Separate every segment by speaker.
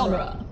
Speaker 1: genre.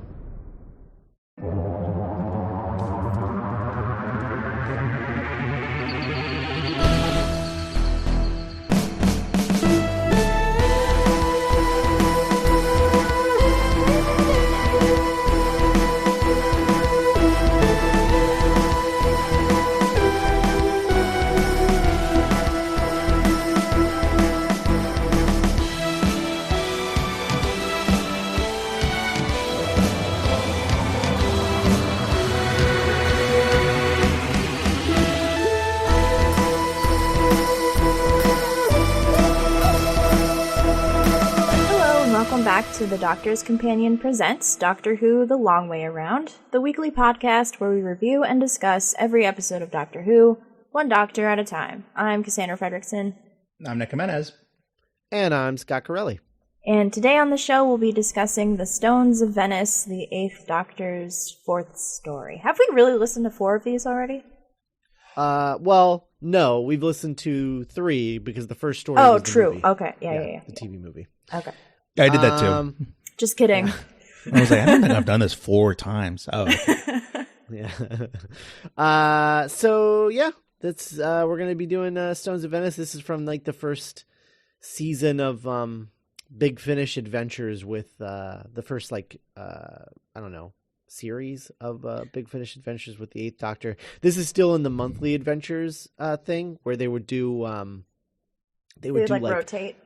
Speaker 2: Back to the Doctor's Companion presents Doctor Who The Long Way Around, the weekly podcast where we review and discuss every episode of Doctor Who, one doctor at a time. I'm Cassandra Fredrickson.
Speaker 3: I'm Nick Jimenez.
Speaker 4: And I'm Scott Corelli.
Speaker 2: And today on the show we'll be discussing The Stones of Venice, the 8th Doctor's 4th story. Have we really listened to 4 of these already?
Speaker 4: Well, no, we've listened to 3 because the first story was the
Speaker 2: true.
Speaker 4: movie.
Speaker 2: Okay, yeah.
Speaker 4: The TV movie.
Speaker 2: Okay.
Speaker 3: Yeah, I did that too.
Speaker 2: Just kidding.
Speaker 3: I was like, I don't think I've done this 4 times. Oh, okay.
Speaker 4: Yeah. So yeah, that's we're gonna be doing Stones of Venice. This is from like the first season of Big Finish Adventures with the first series of Big Finish Adventures with the 8th Doctor. This is still in the monthly adventures thing where they would do they would
Speaker 2: rotate.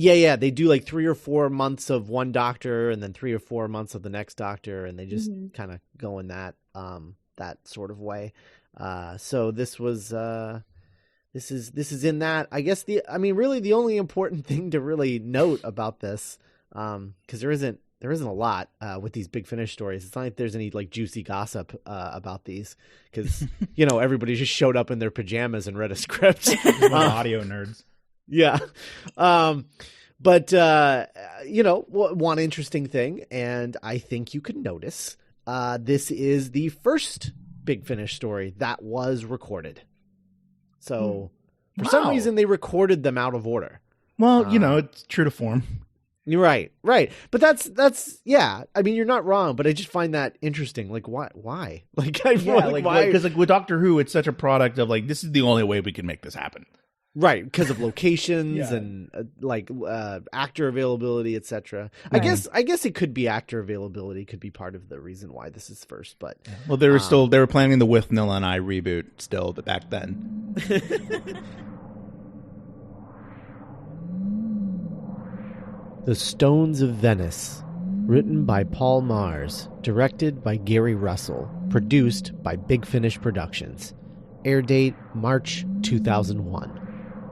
Speaker 4: Yeah, they do like 3 or 4 months of one Doctor and then 3 or 4 months of the next Doctor, and they just kind of go in that sort of way. So this was this is in that. I guess really the only important thing to really note about this, because there isn't a lot with these Big Finish stories. It's not like there's any like juicy gossip about these, because everybody just showed up in their pajamas and read a script.
Speaker 3: Audio nerds.
Speaker 4: Yeah. But one interesting thing, and I think you could notice, this is the first Big Finish story that was recorded. So for some reason they recorded them out of order.
Speaker 3: Well, it's true to form.
Speaker 4: You're right. But that's yeah. I mean, you're not wrong, but I just find that interesting. Like, why? Why? Why?
Speaker 3: Because with Doctor Who, it's such a product of this is the only way we can make this happen.
Speaker 4: Right, because of locations and actor availability, etc. Right. I guess it could be actor availability could be part of the reason why this is first. But
Speaker 3: they were planning the With Nilla and I reboot still back then.
Speaker 4: The Stones of Venice, written by Paul Mars, directed by Gary Russell, produced by Big Finish Productions. Air date March 2001.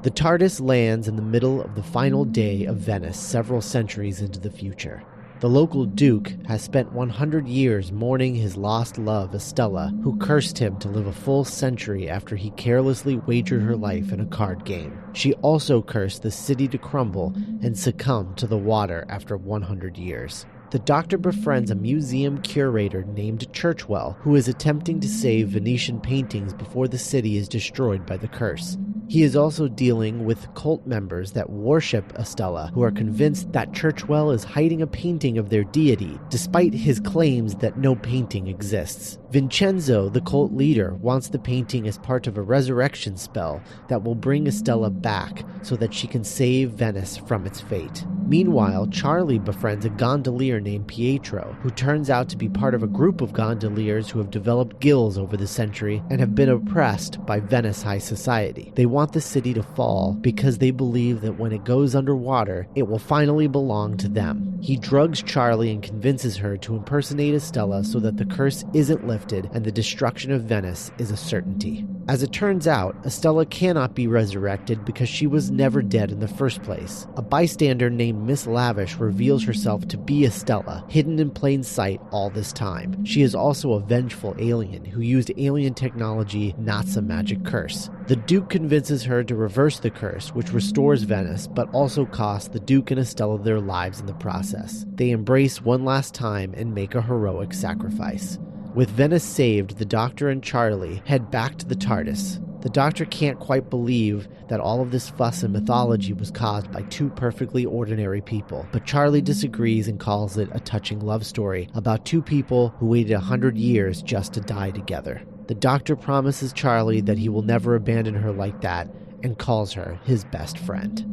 Speaker 4: The TARDIS lands in the middle of the final day of Venice several centuries into the future. The local Duke has spent 100 years mourning his lost love, Estella, who cursed him to live a full century after he carelessly wagered her life in a card game. She also cursed the city to crumble and succumb to the water after 100 years. The Doctor befriends a museum curator named Churchwell, who is attempting to save Venetian paintings before the city is destroyed by the curse. He is also dealing with cult members that worship Estella, who are convinced that Churchwell is hiding a painting of their deity, despite his claims that no painting exists. Vincenzo, the cult leader, wants the painting as part of a resurrection spell that will bring Estella back so that she can save Venice from its fate. Meanwhile, Charlie befriends a gondolier named Pietro, who turns out to be part of a group of gondoliers who have developed gills over the century and have been oppressed by Venice high society. They want the city to fall because they believe that when it goes underwater, it will finally belong to them. He drugs Charlie and convinces her to impersonate Estella so that the curse isn't lifted and the destruction of Venice is a certainty. As it turns out, Estella cannot be resurrected because she was never dead in the first place. A bystander named Miss Lavish reveals herself to be Estella, hidden in plain sight all this time. She is also a vengeful alien who used alien technology, not some magic curse. The Duke convinces her to reverse the curse, which restores Venice, but also costs the Duke and Estella their lives in the process. They embrace one last time and make a heroic sacrifice. With Venice saved, the Doctor and Charlie head back to the TARDIS. The Doctor can't quite believe that all of this fuss and mythology was caused by two perfectly ordinary people. But Charley disagrees and calls it a touching love story about two people who waited 100 years just to die together. The Doctor promises Charley that he will never abandon her like that and calls her his best friend.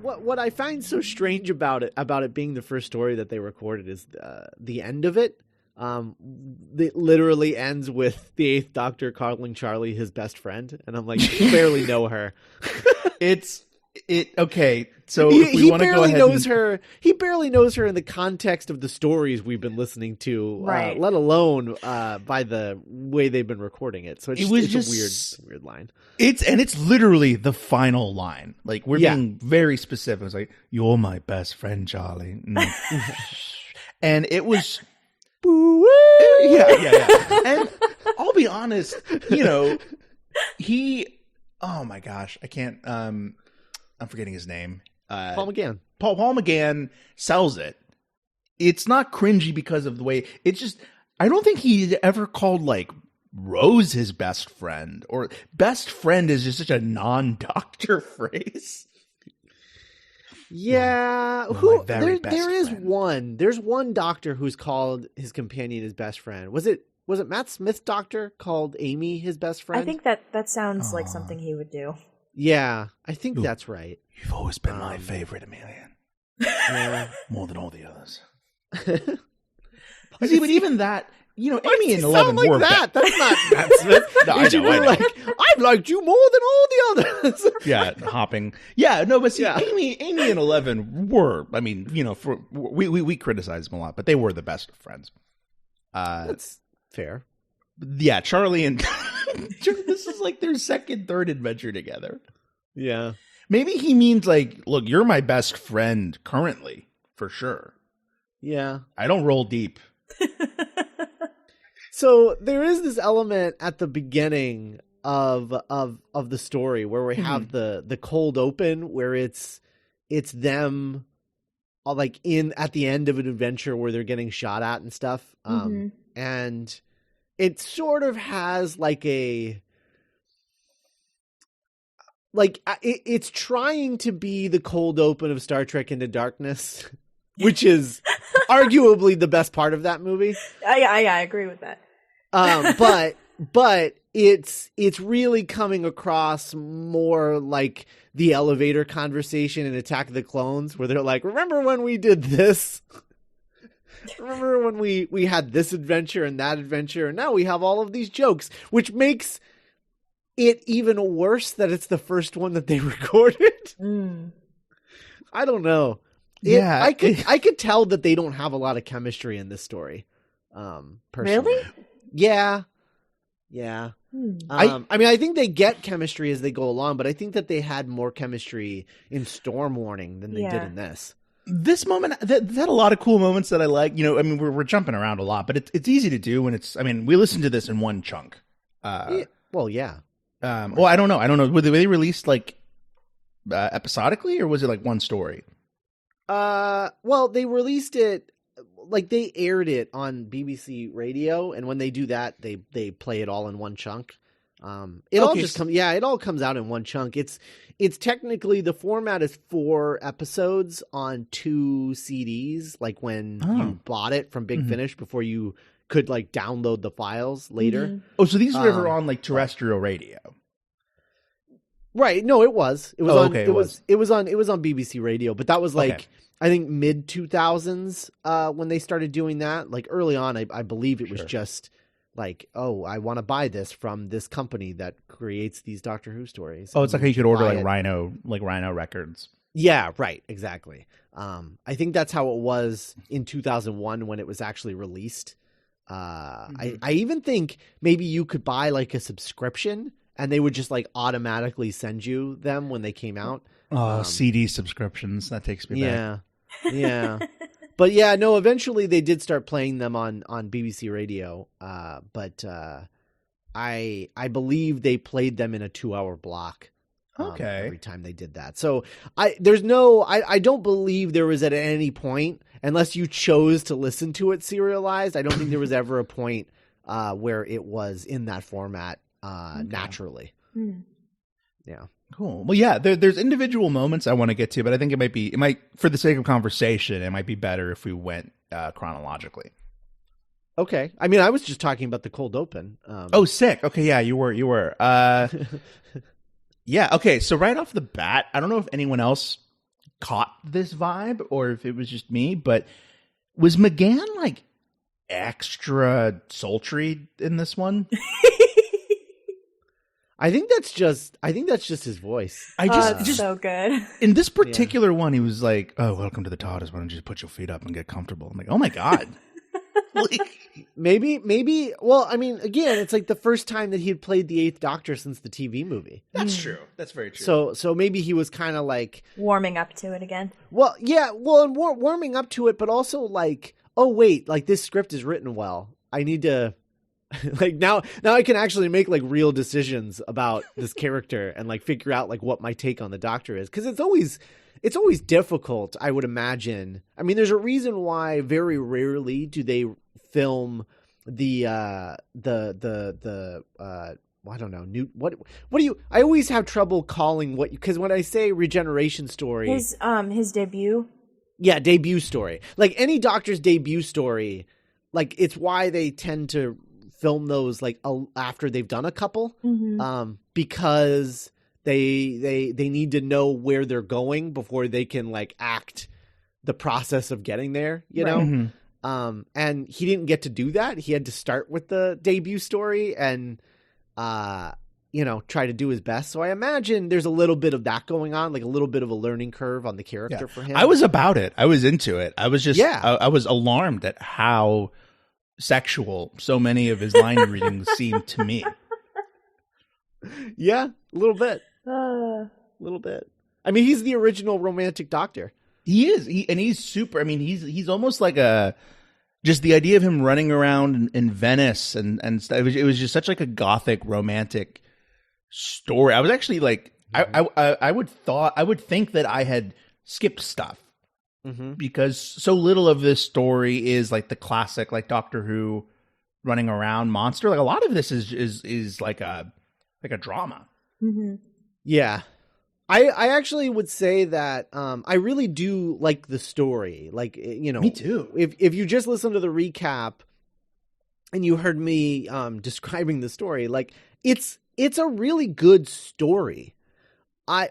Speaker 4: What I find so strange about it being the first story that they recorded is the end of it. It literally ends with the Eighth Doctor calling Charley his best friend, and I'm like, you barely know her.
Speaker 3: Okay. So
Speaker 4: he barely knows her. He barely knows her in the context of the stories we've been listening to,
Speaker 2: right.
Speaker 4: Let alone by the way they've been recording it. So it's a weird line.
Speaker 3: It's literally the final line. Like we're being very specific. It's like, "You're my best friend, Charley," and it was. Yeah. And I'll be honest, oh my gosh, I can't, I'm forgetting his name.
Speaker 4: Paul McGann.
Speaker 3: Paul McGann sells it. It's not cringy because of the way, it's just, I don't think he ever called like Rose his best friend, or best friend is just such a non-doctor phrase.
Speaker 4: Yeah, there is one. There's one doctor who's called his companion his best friend. Was it Matt Smith's doctor called Amy his best friend?
Speaker 2: I think that sounds like something he would do.
Speaker 4: Yeah, I think that's right.
Speaker 3: You've always been my favorite, Emilian.
Speaker 4: Yeah.
Speaker 3: More than all the others. See, but even that, Amy and 11
Speaker 4: like
Speaker 3: were
Speaker 4: that. That's not Matt Smith.
Speaker 3: No, I know.
Speaker 4: Like, I've liked you more than all the others.
Speaker 3: Yeah, hopping. Yeah, no, but see, Amy and 11 were. I mean, we criticize them a lot, but they were the best of friends.
Speaker 4: That's fair.
Speaker 3: Yeah, Charley and this is like their second, third adventure together.
Speaker 4: Yeah,
Speaker 3: maybe he means like, look, you're my best friend currently, for sure.
Speaker 4: Yeah,
Speaker 3: I don't roll deep.
Speaker 4: So there is this element at the beginning of the story where we have the cold open, where it's them like at the end of an adventure where they're getting shot at and stuff. And it sort of has it's trying to be the cold open of Star Trek Into Darkness, which is arguably the best part of that movie.
Speaker 2: I agree with that.
Speaker 4: But it's really coming across more like the elevator conversation in Attack of the Clones, where they're like, remember when we did this? Remember when we had this adventure and that adventure, and now we have all of these jokes, which makes it even worse that it's the first one that they recorded. I don't know. I could tell that they don't have a lot of chemistry in this story. Personally.
Speaker 2: Really?
Speaker 4: Yeah. I mean, I think they get chemistry as they go along, but I think that they had more chemistry in Storm Warning than they did in this.
Speaker 3: This moment, that had a lot of cool moments that I like. I mean, we're jumping around a lot, but it's easy to do when it's. I mean, we listened to this in one chunk.
Speaker 4: Well, yeah.
Speaker 3: Well, I don't know. Were they released like episodically, or was it like one story?
Speaker 4: Well, they released it. Like they aired it on BBC Radio, and when they do that, they play it all in one chunk. It all comes out in one chunk. It's technically the format is 4 episodes on 2 CDs. Like when you bought it from Big Finish before you could like download the files later.
Speaker 3: Oh, so these were ever on like terrestrial radio?
Speaker 4: Right? No, it was. It was on.
Speaker 3: Okay,
Speaker 4: it was on BBC Radio, but that was like.
Speaker 3: Okay.
Speaker 4: I think mid 2000s when they started doing that. Like early on, I believe it was just like, oh, I want to buy this from this company that creates these Doctor Who stories.
Speaker 3: Oh, it's like how you could order like Rhino Records.
Speaker 4: Yeah, right, exactly. I think that's how it was in 2001 when it was actually released. I even think maybe you could buy like a subscription and they would just like automatically send you them when they came out.
Speaker 3: CD subscriptions. That takes me back.
Speaker 4: Yeah. But yeah, no, eventually they did start playing them on BBC Radio. But I believe they played them in a 2-hour block. Every time they did that. So I don't believe there was at any point, unless you chose to listen to it serialized, I don't think there was ever a point where it was in that format naturally. Yeah.
Speaker 3: Cool. Well, yeah, there's individual moments I want to get to, but I think it might, for the sake of conversation, it might be better if we went chronologically.
Speaker 4: Okay. I mean, I was just talking about the cold open.
Speaker 3: Oh, sick. Okay, yeah, you were. Yeah, okay, so right off the bat, I don't know if anyone else caught this vibe or if it was just me, but was McGann like extra sultry in this one?
Speaker 4: I think that's just his voice.
Speaker 2: It's so good.
Speaker 3: In this particular one, he was like, "Oh, welcome to the TARDIS. Why don't you just put your feet up and get comfortable?" I'm like, "Oh my god."
Speaker 4: Maybe. Well, I mean, again, it's like the first time that he had played the Eighth Doctor since the TV movie.
Speaker 3: That's true. That's very true.
Speaker 4: So maybe he was kind of like
Speaker 2: warming up to it again.
Speaker 4: Well, yeah. Well, and warming up to it, but also like, oh wait, like this script is written well. I need to. Like now I can actually make like real decisions about this character and like figure out like what my take on the Doctor is, because it's always difficult, I would imagine. I mean, there's a reason why very rarely do they film the I don't know, what do you, I always have trouble calling what, because when I say regeneration story,
Speaker 2: his debut.
Speaker 4: Yeah, debut story. Like any Doctor's debut story, like it's why they tend to film those like after they've done a couple, because they need to know where they're going before they can like act the process of getting there, you know? Mm-hmm. And he didn't get to do that. He had to start with the debut story and try to do his best. So I imagine there's a little bit of that going on, like a little bit of a learning curve on the character for him.
Speaker 3: I was about it. I was into it. I was just I was alarmed at how sexual so many of his line readings seemed to me.
Speaker 4: Yeah, a little bit. A little bit. I mean, he's the original romantic Doctor.
Speaker 3: He is. He's super. I mean, he's almost like just the idea of him running around in Venice and stuff. It was just such like a gothic romantic story. I was actually like, I would think that I had skipped stuff. Mm-hmm. Because so little of this story is like the classic, like Doctor Who running around monster. Like a lot of this is like a drama.
Speaker 2: Mm-hmm.
Speaker 4: Yeah, I actually would say that I really do like the story. Like, you know,
Speaker 3: me too.
Speaker 4: If you just listen to the recap and you heard me describing the story, like it's a really good story. I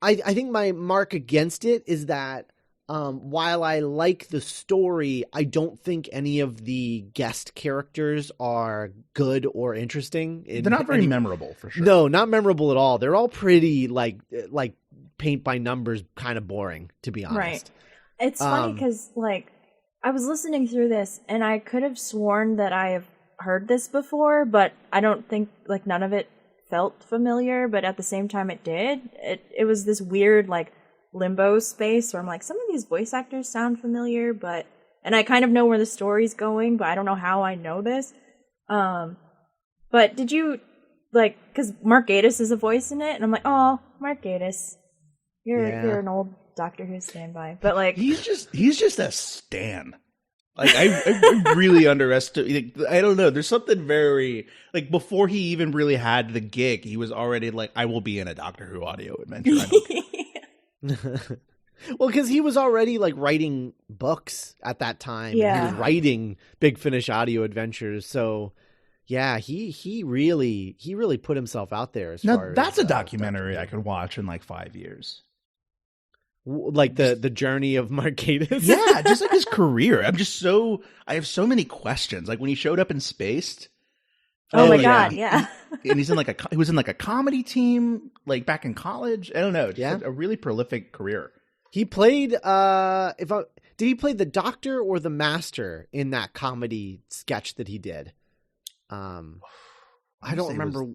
Speaker 4: think my mark against it is that while I like the story, I don't think any of the guest characters are good or interesting.
Speaker 3: They're not very memorable, for sure.
Speaker 4: No, not memorable at all. They're all pretty like paint by numbers, kind of boring, to be honest.
Speaker 2: Right. It's funny because like I was listening through this and I could have sworn that I have heard this before, but I don't think like none of it felt familiar, but at the same time it did. It was this weird like limbo space where I'm like, some of these voice actors sound familiar, and I kind of know where the story's going, but I don't know how I know this. But did you like, because Mark Gatiss is a voice in it, and I'm like, oh, Mark Gatiss, you're an old Doctor Who standby, but like
Speaker 3: he's just a stan. Like I really underestimate. I don't know. There's something very like before he even really had the gig, he was already like, I will be in a Doctor Who audio adventure.
Speaker 4: Well, because he was already like writing books at that time.
Speaker 2: Yeah,
Speaker 4: he was writing Big Finish audio adventures. So yeah, he really put himself out there.
Speaker 3: That's a documentary I could watch in like 5 years.
Speaker 4: Like the journey of Mark Gatiss.
Speaker 3: Yeah, just like his career. I have so many questions. Like when he showed up in Spaced.
Speaker 2: Oh my god, yeah.
Speaker 3: And he was in like a comedy team like back in college. I don't know. Just a really prolific career.
Speaker 4: He played did he play the Doctor or the Master in that comedy sketch that he did? I don't remember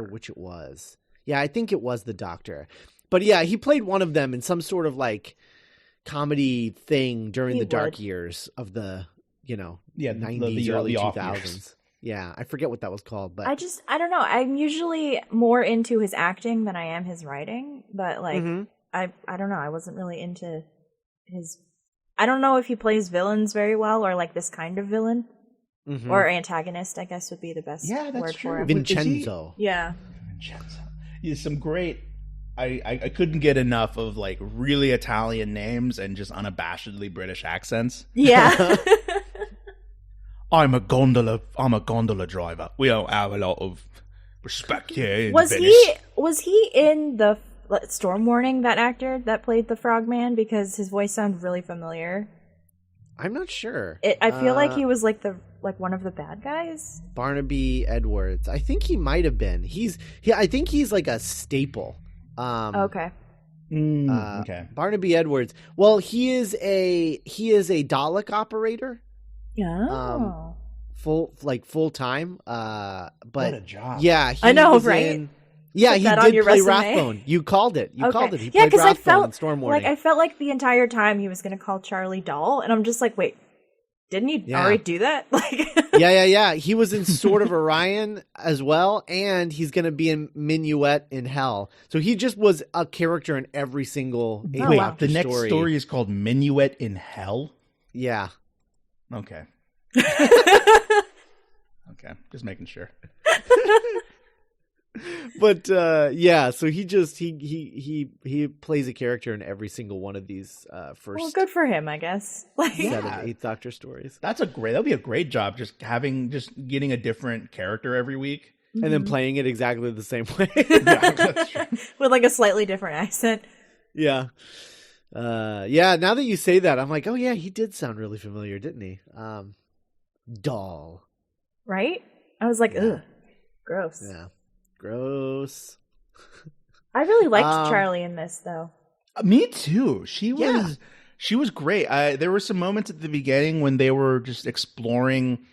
Speaker 4: which it was. Yeah, I think it was the Doctor. But yeah, he played one of them in some sort of like comedy thing during the dark years of the, 90s, early 2000s. Yeah, I forget what that was called, but
Speaker 2: I don't know. I'm usually more into his acting than I am his writing, but like I don't know. I wasn't really into his I don't know if he plays villains very well or like this kind of villain.
Speaker 4: Mhm.
Speaker 2: Or antagonist, I guess would be the best
Speaker 3: that's
Speaker 2: word
Speaker 3: true.
Speaker 2: for him.
Speaker 4: Vincenzo.
Speaker 2: Yeah.
Speaker 3: Vincenzo. Yeah, some great. I couldn't get enough of like really Italian names and just unabashedly British accents.
Speaker 2: Yeah.
Speaker 3: I'm a gondola driver. We don't have a lot of respect here in
Speaker 2: was
Speaker 3: Venice.
Speaker 2: he in the Storm Warning, that actor that played the Frogman? Because his voice sounds really familiar.
Speaker 4: I'm not sure.
Speaker 2: I feel like he was like one of the bad guys.
Speaker 4: Barnaby Edwards. I think he might have been. I think he's like a staple.
Speaker 2: Okay.
Speaker 3: Okay.
Speaker 4: Barnaby Edwards. Well, he is a Dalek operator.
Speaker 2: Yeah.
Speaker 4: Full time. But
Speaker 3: What a job.
Speaker 4: Yeah,
Speaker 2: I know,
Speaker 4: was
Speaker 2: right?
Speaker 4: Yeah,
Speaker 2: Put
Speaker 4: he
Speaker 2: that on
Speaker 4: did
Speaker 2: your
Speaker 4: play
Speaker 2: resume.
Speaker 4: Rathbone. You called it. You called it. He
Speaker 2: Yeah,
Speaker 4: played
Speaker 2: because I
Speaker 4: Rathbone in
Speaker 2: felt
Speaker 4: Storm Warning.
Speaker 2: like the entire time he was going to call Charlie Doll, and I'm just like, wait, didn't he already do that? Like,
Speaker 4: yeah. He was in Sword of Orion as well, and he's going to be in Minuet in Hell. So he just was a character in every single
Speaker 3: Wait,
Speaker 4: Doctor
Speaker 3: the next story is called Minuet in Hell?
Speaker 4: Yeah.
Speaker 3: Okay. Okay, just making sure.
Speaker 4: But yeah, so he plays a character in every single one of these first
Speaker 2: well, good for him, I guess. Like,
Speaker 4: set of Eighth Doctor stories.
Speaker 3: That'll be a great job, just getting a different character every week.
Speaker 4: And then playing it exactly the same way.
Speaker 3: Yeah, that's true.
Speaker 2: with like a slightly different accent.
Speaker 4: Yeah. Yeah, now that you say that, I'm like, oh yeah, he did sound really familiar, didn't he? Doll.
Speaker 2: Right? I was like, ugh, gross.
Speaker 4: Yeah. Gross.
Speaker 2: I really liked Charlie in this, though.
Speaker 3: Me too. She was great. There were some moments at the beginning when they were just exploring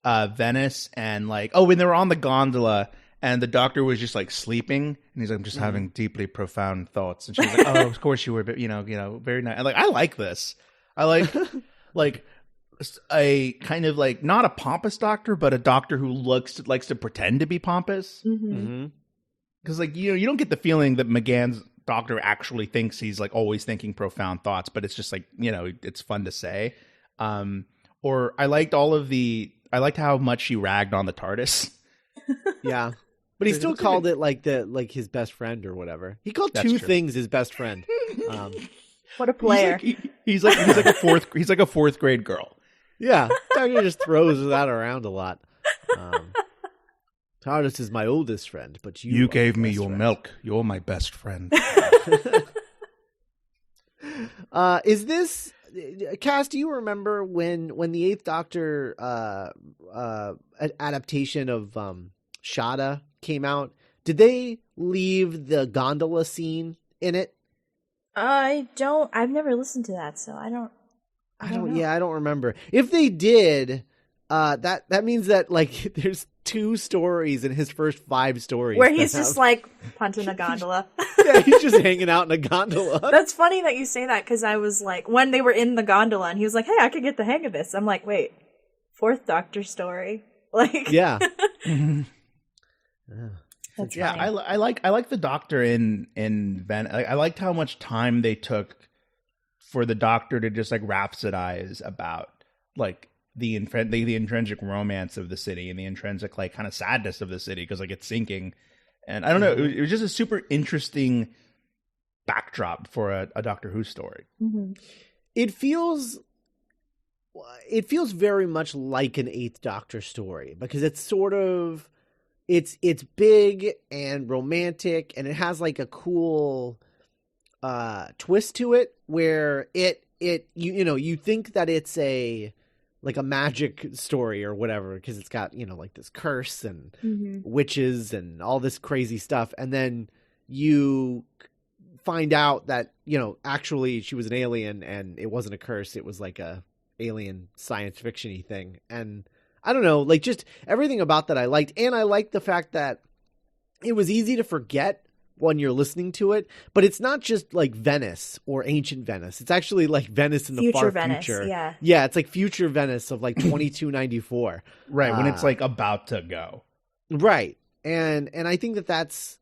Speaker 3: Venice and when they were on the gondola and the doctor was just like sleeping and he's like, I'm just having deeply profound thoughts, and she was like, oh, of course you were, very nice. And I like this. I like a kind of like not a pompous doctor, but a doctor who likes to pretend to be pompous. Because you don't get the feeling that McGann's doctor actually thinks he's like always thinking profound thoughts, but it's just like, it's fun to say. Or I liked how much she ragged on the TARDIS.
Speaker 4: Yeah. But he still called it like his best friend or whatever. He called two things his best friend.
Speaker 2: What a player.
Speaker 3: He's like a fourth grade girl.
Speaker 4: Yeah. Doctor just throws that around a lot. TARDIS is my oldest friend, but you
Speaker 3: gave me your
Speaker 4: friend.
Speaker 3: milk. You're my best friend.
Speaker 4: Is this Cass? Do you remember when the Eighth Doctor adaptation of Shada came out? Did they leave the gondola scene in it?
Speaker 2: I've never listened to that, so I don't know.
Speaker 4: Yeah, I don't remember. If they did, that means that like there's 2 stories in his first 5 stories
Speaker 2: where he's just like punching a gondola.
Speaker 4: Yeah, he's just hanging out in a gondola.
Speaker 2: That's funny that you say that, because I was like, when they were in the gondola and he was like, hey, I could get the hang of this. I'm like, wait, 4th Doctor story? Like,
Speaker 4: yeah.
Speaker 2: That's
Speaker 3: Yeah,
Speaker 2: funny.
Speaker 3: I like the Doctor in Venice. I liked how much time they took for the Doctor to just like rhapsodize about like the intrinsic romance of the city and the intrinsic like kind of sadness of the city because like it's sinking. And I don't know, it was just a super interesting backdrop for a Doctor Who story.
Speaker 4: It feels very much like an Eighth Doctor story because it's sort of it's big and romantic, and it has like a cool twist to it where you think that it's a magic story or whatever because it's got like this curse and witches and all this crazy stuff, and then you find out that actually she was an alien and it wasn't a curse, it was like a alien science fiction-y thing. And I don't know, like just everything about that I liked. And I liked the fact that it was easy to forget when you're listening to it, but it's not just like Venice or ancient Venice. It's actually like Venice in the far
Speaker 2: Venice,
Speaker 4: future.
Speaker 2: yeah.
Speaker 4: Yeah, it's like future Venice of like 2294.
Speaker 3: Right, when it's like about to go.
Speaker 4: Right. And I think that's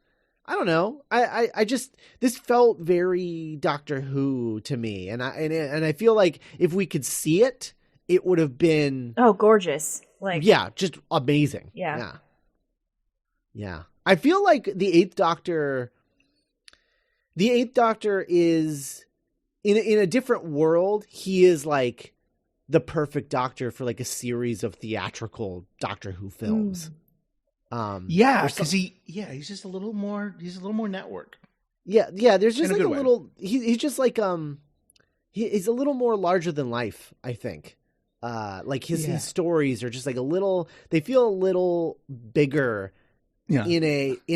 Speaker 4: I don't know. I just, this felt very Doctor Who to me, and I feel like if we could see it, it would have been
Speaker 2: gorgeous. Like,
Speaker 4: yeah, just amazing.
Speaker 2: Yeah.
Speaker 4: I feel like the Eighth Doctor is in a different world. He is like the perfect Doctor for like a series of theatrical Doctor Who films.
Speaker 3: Because he's just a little more network.
Speaker 4: Yeah. There's just like a little. He's just like he's a little more larger than life. I think. Like his stories are just like a little. They feel a little bigger. Yeah. In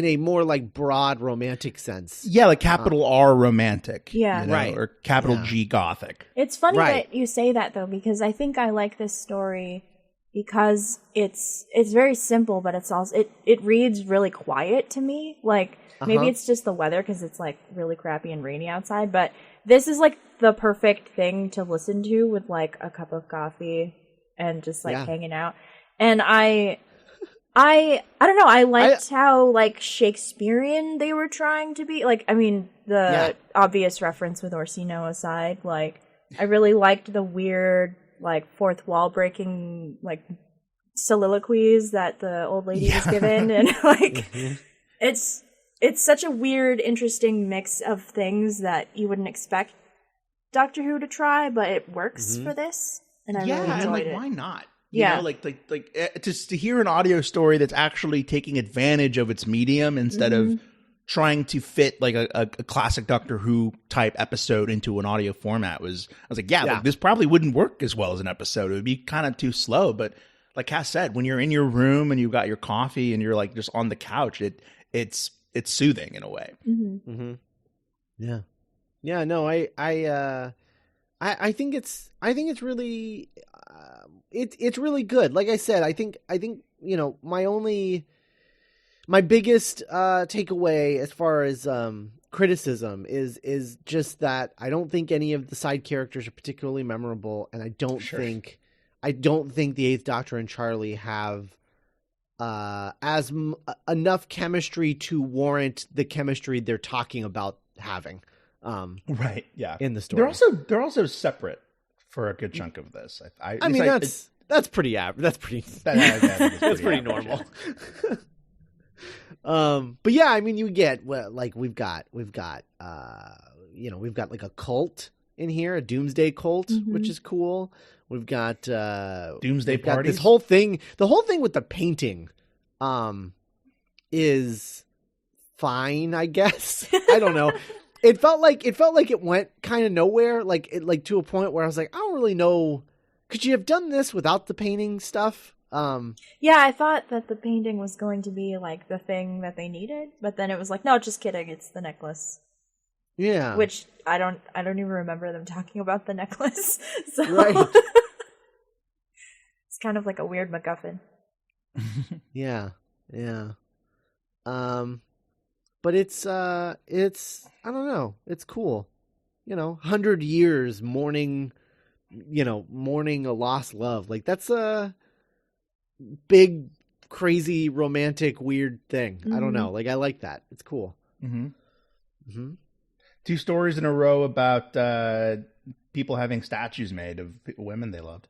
Speaker 4: a more like broad romantic sense.
Speaker 3: Yeah, like capital R romantic.
Speaker 2: Yeah.
Speaker 3: Right. Or capital G Gothic.
Speaker 2: It's funny that you say that though, because I think I like this story because it's very simple, but it's also it reads really quiet to me. Like maybe it's just the weather because it's like really crappy and rainy outside, but this is like the perfect thing to listen to with like a cup of coffee and just like hanging out. And I don't know. I liked how like Shakespearean they were trying to be. Like, I mean, the obvious reference with Orsino aside, like I really liked the weird like fourth wall breaking like soliloquies that the old lady was given, and like it's such a weird, interesting mix of things that you wouldn't expect Doctor Who to try, but it works for this, and I really enjoyed it.
Speaker 3: Why not? You know, like just to hear an audio story that's actually taking advantage of its medium instead of trying to fit like a classic Doctor Who type episode into an audio format I was like, like, this probably wouldn't work as well as an episode. It would be kind of too slow. But like Cass said, when you're in your room and you've got your coffee and you're like just on the couch, it's soothing in a way.
Speaker 4: Yeah. No, I think it's really it's really good. Like I said, I think you know, my biggest takeaway as far as criticism is just that I don't think any of the side characters are particularly memorable, and I don't think the Eighth Doctor and Charlie have enough chemistry to warrant the chemistry they're talking about having.
Speaker 3: Right. Yeah.
Speaker 4: In the story,
Speaker 3: they're also separate for a good chunk of this.
Speaker 4: I mean, that's pretty average. That's pretty normal. But yeah, I mean, you get like we've got like a cult in here, a doomsday cult, which is cool. We've got
Speaker 3: doomsday parties.
Speaker 4: This whole thing, the whole thing with the painting, is fine, I guess. I don't know. It felt like it went kind of nowhere, like to a point where I was like, I don't really know. Could you have done this without the painting stuff?
Speaker 2: Yeah, I thought that the painting was going to be like the thing that they needed, but then it was like, no, just kidding, it's the necklace.
Speaker 4: Yeah,
Speaker 2: which I don't even remember them talking about the necklace. So
Speaker 4: right.
Speaker 2: It's kind of like a weird MacGuffin.
Speaker 4: Yeah. But it's I don't know. It's cool. 100 years mourning a lost love. Like that's a big, crazy, romantic, weird thing. I don't know. Like I like that. It's cool.
Speaker 3: 2 stories in a row about people having statues made of women they loved.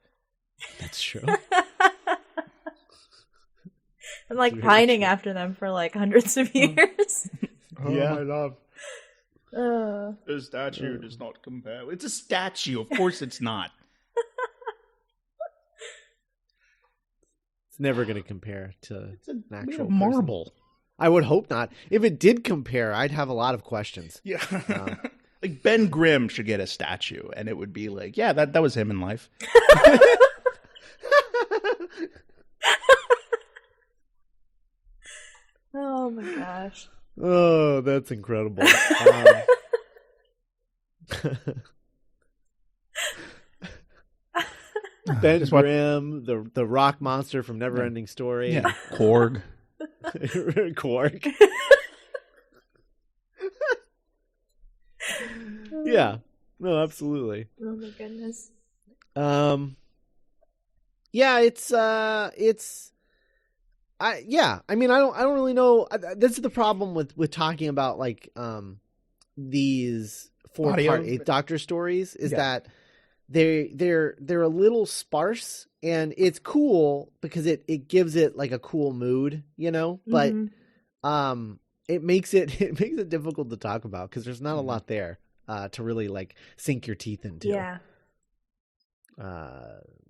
Speaker 4: That's true.
Speaker 2: I'm like pining after them for like hundreds of years.
Speaker 3: Yeah, I love. The statue does not compare. It's a statue. Of course it's not.
Speaker 4: It's never going to compare to an actual
Speaker 3: marble.
Speaker 4: Person. I would hope not. If it did compare, I'd have a lot of questions.
Speaker 3: Yeah. Like Ben Grimm should get a statue, and it would be like, yeah, that was him in life.
Speaker 2: Oh my gosh.
Speaker 4: Oh, that's incredible. Ben Grimm, the rock monster from Neverending Story.
Speaker 3: Yeah. Korg.
Speaker 4: Korg. Yeah. No, absolutely.
Speaker 2: Oh my goodness.
Speaker 4: Yeah, it's I mean, I don't really know. This is the problem with talking about like these 4-part Eighth Doctor stories is that they're a little sparse, and it's cool because it gives it like a cool mood, you know. But it makes it difficult to talk about because there's not a lot there to really like sink your teeth into.
Speaker 2: Yeah.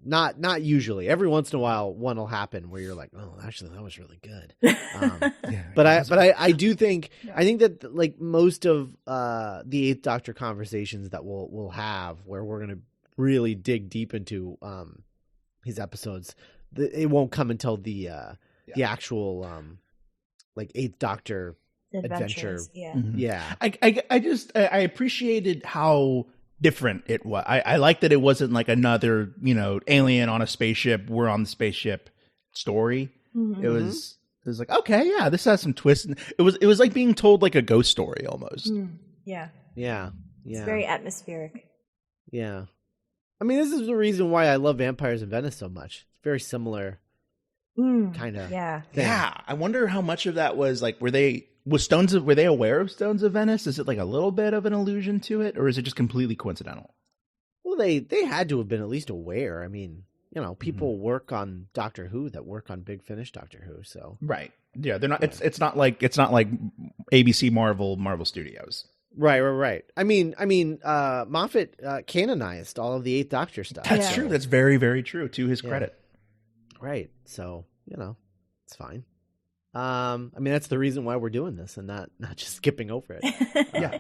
Speaker 4: Not usually. Every once in a while, one will happen where you're like, "Oh, actually, that was really good." But I do think I think that like most of the Eighth Doctor conversations that we'll have, where we're gonna really dig deep into his episodes, it won't come until the actual like Eighth Doctor adventure.
Speaker 2: Yeah,
Speaker 4: yeah.
Speaker 3: I appreciated how different it was. I like that it wasn't like another, alien on a spaceship, we're on the spaceship story. It was like, okay, yeah, this has some twists. It was like being told like a ghost story almost.
Speaker 2: Yeah.
Speaker 4: It's
Speaker 2: very atmospheric.
Speaker 4: Yeah. I mean, this is the reason why I love Vampires in Venice so much. It's very similar kind of
Speaker 2: yeah.
Speaker 4: thing.
Speaker 3: Yeah. I wonder how much of that was like, were they aware of Stones of Venice? Is it like a little bit of an allusion to it, or is it just completely coincidental?
Speaker 4: Well, they had to have been at least aware. I mean, people work on Doctor Who that work on Big Finish Doctor Who, so
Speaker 3: right. Yeah, they're not. It's not like ABC Marvel Studios.
Speaker 4: Right. I mean, Moffat canonized all of the Eighth Doctor stuff.
Speaker 3: That's true. That's very, very true. To his credit.
Speaker 4: Right. So it's fine. I mean, that's the reason why we're doing this and not just skipping over it.
Speaker 3: Yeah.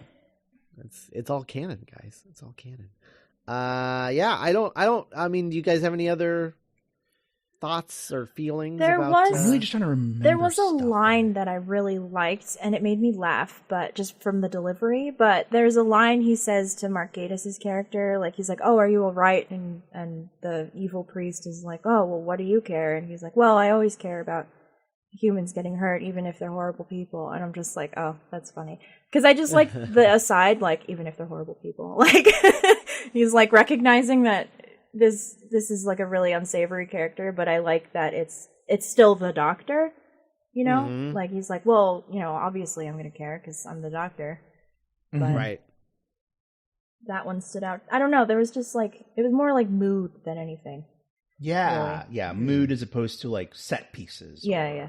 Speaker 4: It's all canon, guys. It's all canon. I mean, do you guys have any other thoughts or feelings?
Speaker 2: I'm
Speaker 3: really just trying to remember.
Speaker 2: There was a line that I really liked, and it made me laugh, but just from the delivery. But there's a line he says to Mark Gatiss' character, like he's like, "Oh, are you all right?" And the evil priest is like, "Oh, well, what do you care?" And he's like, "Well, I always care about humans getting hurt, even if they're horrible people." And I'm just like, oh, that's funny. Because I just like the aside, like, even if they're horrible people. Like, he's like recognizing that this is like a really unsavory character, but I like that it's still the Doctor, Like, he's like, well, obviously I'm going to care because I'm the Doctor. But
Speaker 4: right.
Speaker 2: That one stood out. I don't know. There was just like, it was more like mood than anything.
Speaker 3: Yeah,
Speaker 2: really.
Speaker 3: Yeah, mood as opposed to like set pieces.
Speaker 2: Yeah.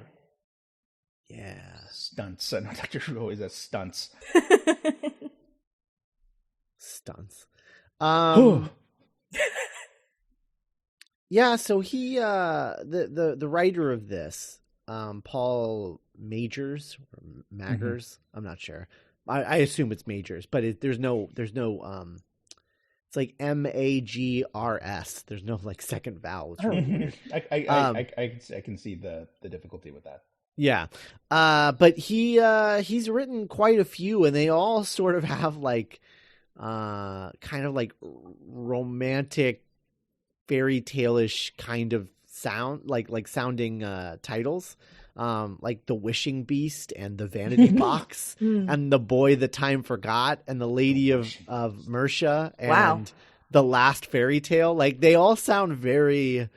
Speaker 3: Stunts. I know Doctor Who always has stunts.
Speaker 4: Stunts. Yeah, so he the writer of this, Paul Magers or Maggers, I'm not sure. I assume it's Magers, but there's no it's like Magrs. There's no like second vowel. It's really weird.
Speaker 3: I can see the difficulty with that.
Speaker 4: Yeah. But he's written quite a few, and they all sort of have like kind of like romantic fairy tale-ish kind of sound, like sounding titles. Like The Wishing Beast and The Vanity Box and The Boy That Time Forgot and The Lady of Mercia and The Last Fairy Tale. Like, they all sound very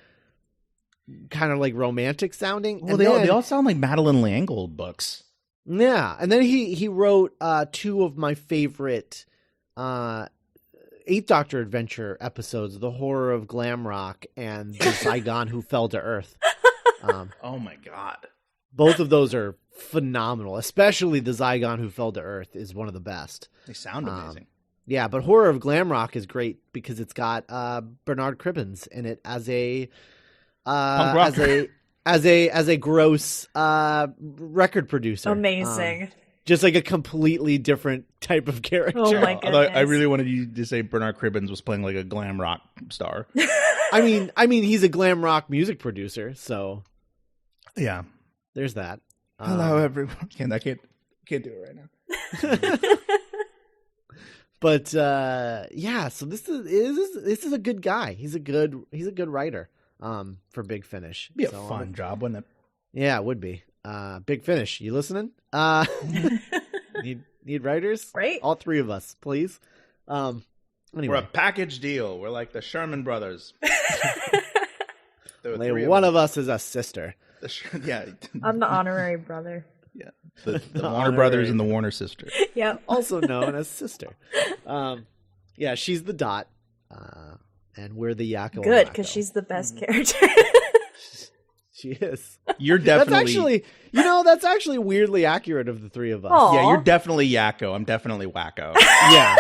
Speaker 4: kind of like romantic sounding.
Speaker 3: Well, they all sound like Madeline L'Engle books.
Speaker 4: Yeah. And then he wrote two of my favorite Eighth Doctor adventure episodes, The Horror of Glamrock and The Zygon Who Fell to Earth.
Speaker 3: Oh my God.
Speaker 4: Both of those are phenomenal, especially The Zygon Who Fell to Earth is one of the best.
Speaker 3: They sound amazing.
Speaker 4: Yeah, but Horror of Glamrock is great because it's got Bernard Cribbins in it as a as a gross record producer.
Speaker 2: Amazing.
Speaker 4: Just like a completely different type of character.
Speaker 2: Oh my goodness.
Speaker 3: I really wanted you to say Bernard Cribbins was playing like a glam rock star.
Speaker 4: I mean he's a glam rock music producer, so
Speaker 3: yeah.
Speaker 4: There's that.
Speaker 3: Hello, everyone. I can't do it right now.
Speaker 4: But yeah, so this is a good guy. He's a good writer. For Big Finish.
Speaker 3: It'd be a fun job, wouldn't it?
Speaker 4: Yeah, it would be. Big Finish, you listening? Need writers?
Speaker 2: Right.
Speaker 4: All three of us, please. Anyway.
Speaker 3: We're a package deal. We're like the Sherman Brothers.
Speaker 4: One of us is a sister.
Speaker 3: Yeah.
Speaker 2: I'm the honorary brother.
Speaker 3: Yeah. The Warner Brothers and the Warner sister.
Speaker 2: Yep.
Speaker 4: Also known as sister. Yeah, she's the Dot. And we're the Yakko.
Speaker 2: Good, because she's the best character.
Speaker 4: She is.
Speaker 3: You're definitely...
Speaker 4: That's actually weirdly accurate of the three of us.
Speaker 2: Aw.
Speaker 3: Yeah, you're definitely Yakko. I'm definitely Wacko.
Speaker 4: Yeah.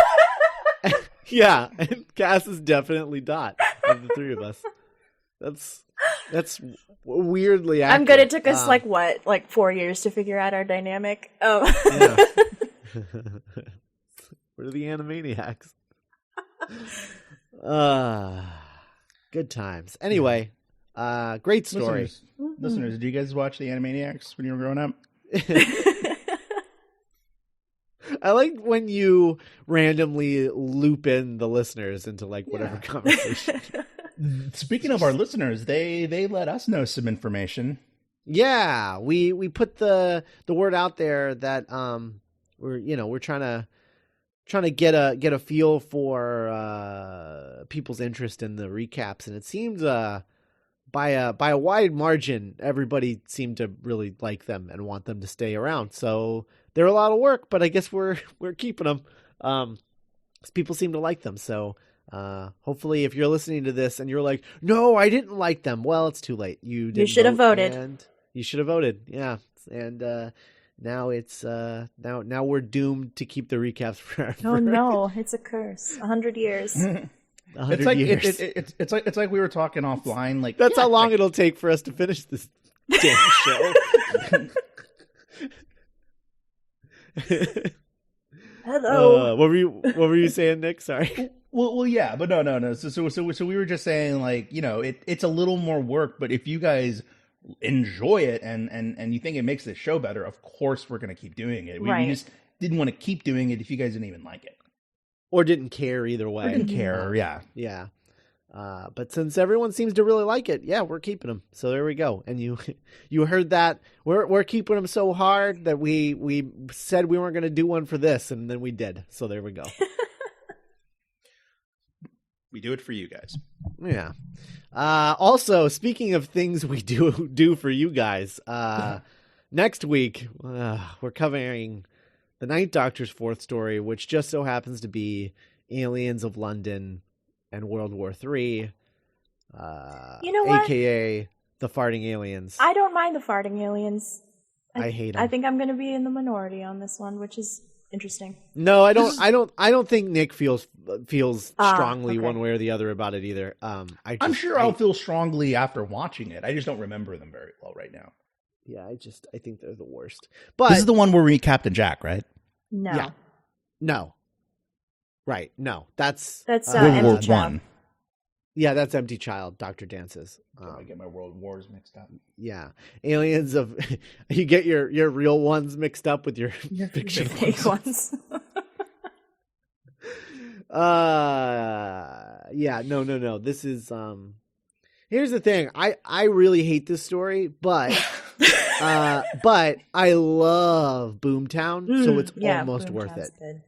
Speaker 4: Yeah, and Cass is definitely Dot of the three of us. That's weirdly accurate.
Speaker 2: I'm good. It took us like 4 years to figure out our dynamic. Oh.
Speaker 4: Yeah. We're the Animaniacs. Good times. Anyway, great story.
Speaker 3: Listeners, do you guys watch the Animaniacs when you were growing up?
Speaker 4: I like when you randomly loop in the listeners into like whatever conversation.
Speaker 3: Speaking of our listeners, they let us know some information.
Speaker 4: Yeah, we put the word out there that we're trying to get a feel for people's interest in the recaps, and it seems by a wide margin everybody seemed to really like them and want them to stay around. So they're a lot of work, but I guess we're keeping them. 'Cause people seem to like them. So hopefully, if you're listening to this and you're like, "No, I didn't like them," well, it's too late. You
Speaker 2: should have voted.
Speaker 4: And you should have voted. Yeah, and now it's now we're doomed to keep the recaps forever.
Speaker 2: Oh no, it's a curse. 100 years.
Speaker 4: 100 years.
Speaker 3: It's like we were talking offline. Like
Speaker 4: that's how long it'll take for us to finish this damn show.
Speaker 2: Hello.
Speaker 4: What were you saying, Nick? Sorry.
Speaker 3: Well, yeah, but no. So we were just saying, like, it's a little more work, but if you guys enjoy it and you think it makes the show better, of course we're going to keep doing it. We just didn't want to keep doing it if you guys didn't even like it.
Speaker 4: Or didn't care either way.
Speaker 3: Or didn't care, yeah.
Speaker 4: Yeah. But since everyone seems to really like it, yeah, we're keeping them. So there we go. And you heard that. We're keeping them so hard that we said we weren't going to do one for this, and then we did. So there we go.
Speaker 3: We do it for you guys.
Speaker 4: Yeah. Also, speaking of things we do for you guys, next week we're covering the Ninth Doctor's fourth story, which just so happens to be Aliens of London and World War III,
Speaker 2: You know what?
Speaker 4: AKA the farting aliens.
Speaker 2: I don't mind the farting aliens.
Speaker 4: I hate them.
Speaker 2: I think I'm going to be in the minority on this one, which is interesting.
Speaker 4: No, I don't. I don't think Nick feels strongly
Speaker 2: okay.
Speaker 4: one way or the other about it either.
Speaker 3: I'm sure I'll feel strongly after watching it. I just don't remember them very well right now.
Speaker 4: Yeah, I think they're the worst. But
Speaker 3: this is the one where we Captain Jack, right?
Speaker 2: No.
Speaker 4: Yeah. No. Right. No. That's
Speaker 3: World War
Speaker 2: Empty Child.
Speaker 3: One.
Speaker 4: Yeah, that's Empty Child. Dr. Dances.
Speaker 3: I get my world wars mixed up.
Speaker 4: Yeah, aliens of you get your real ones mixed up with your fiction
Speaker 2: fake ones.
Speaker 4: Yeah, no. This is here's the thing. I really hate this story, but I love Boomtown, so it's almost worth it.
Speaker 2: Good.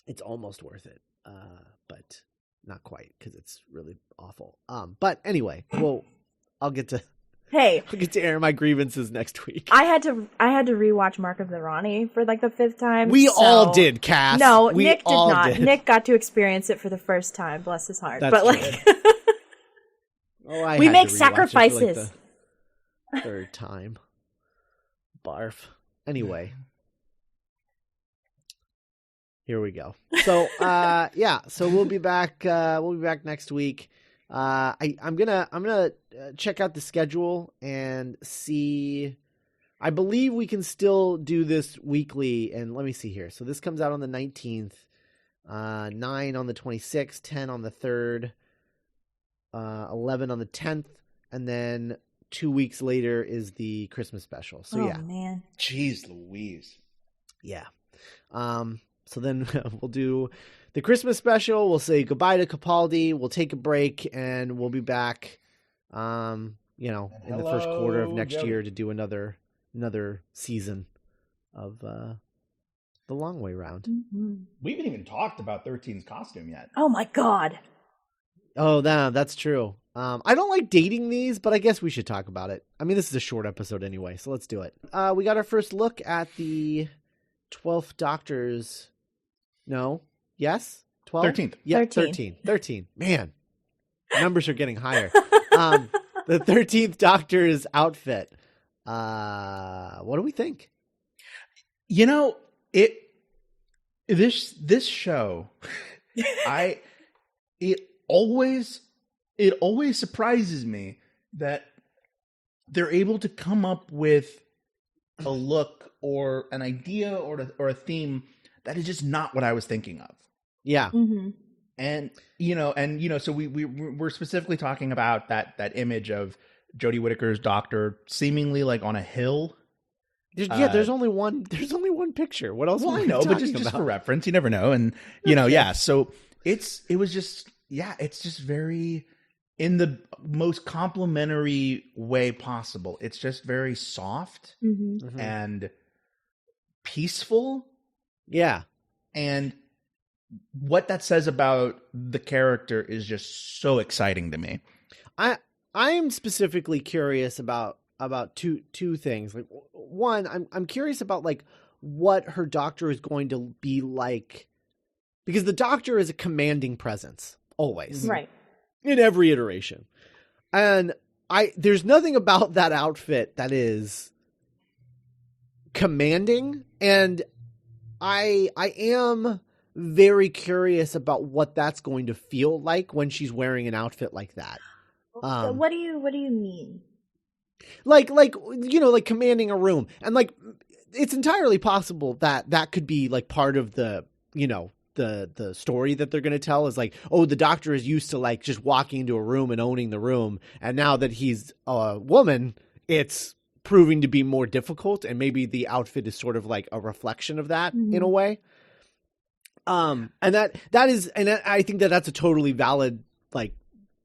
Speaker 4: It's almost worth it. But not quite, because it's really awful. But anyway, I'll get to air my grievances next week.
Speaker 2: I had to rewatch Mark of the Ronnie for like the 5th time.
Speaker 4: We all did, Cass.
Speaker 2: No,
Speaker 4: we
Speaker 2: Nick did not.
Speaker 4: Did.
Speaker 2: Nick got to experience it for the first time. Bless his heart.
Speaker 4: That's
Speaker 2: but like,
Speaker 4: we
Speaker 2: make sacrifices.
Speaker 4: Like the third time. Barf. Anyway. Here we go. So, so we'll be back. We'll be back next week. I'm gonna check out the schedule and see. I believe we can still do this weekly. And let me see here. So this comes out on the 19th, 9 on the 26th, 10 on the 3rd, 11 on the 10th, and then 2 weeks later is the Christmas special. So
Speaker 2: man,
Speaker 3: jeez Louise.
Speaker 4: Yeah. So then we'll do the Christmas special. We'll say goodbye to Capaldi. We'll take a break, and we'll be back, in the first quarter of next year to do another season of the Long Way Round.
Speaker 2: Mm-hmm.
Speaker 3: We haven't even talked about 13's costume yet.
Speaker 2: Oh my God.
Speaker 4: Oh, that's true. I don't like dating these, but I guess we should talk about it. I mean, this is a short episode anyway, so let's do it. We got our first look at the 12th Doctor's. No? Yes? 12?
Speaker 3: 13th.
Speaker 4: Yeah,
Speaker 2: 13.
Speaker 4: 13. Man, numbers are getting higher. The 13th Doctor's outfit. What do we think?
Speaker 3: You know, this show, it always surprises me that they're able to come up with a look or an idea or a theme that is just not what I was thinking of.
Speaker 4: Yeah.
Speaker 2: Mm-hmm.
Speaker 3: And so we're specifically talking about that image of Jodie Whittaker's Doctor seemingly like on a hill.
Speaker 4: There's only one picture. What else?
Speaker 3: Well, I know, but just for reference, you never know. And yeah. So it's just very, in the most complimentary way possible. It's just very soft and peaceful.
Speaker 4: Yeah.
Speaker 3: And what that says about the character is just so exciting to me.
Speaker 4: I am specifically curious about two things. Like, one, I'm curious about like what her Doctor is going to be like, because the Doctor is a commanding presence always,
Speaker 2: Right.
Speaker 4: in every iteration, and there's nothing about that outfit that is commanding, and I am very curious about what that's going to feel like when she's wearing an outfit like that.
Speaker 2: What do you mean?
Speaker 4: Like commanding a room, and like it's entirely possible that could be like part of the the story that they're going to tell is like, oh, the Doctor is used to like just walking into a room and owning the room, and now that he's a woman, it's proving to be more difficult, and maybe the outfit is sort of like a reflection of that in a way. And I think that's a totally valid like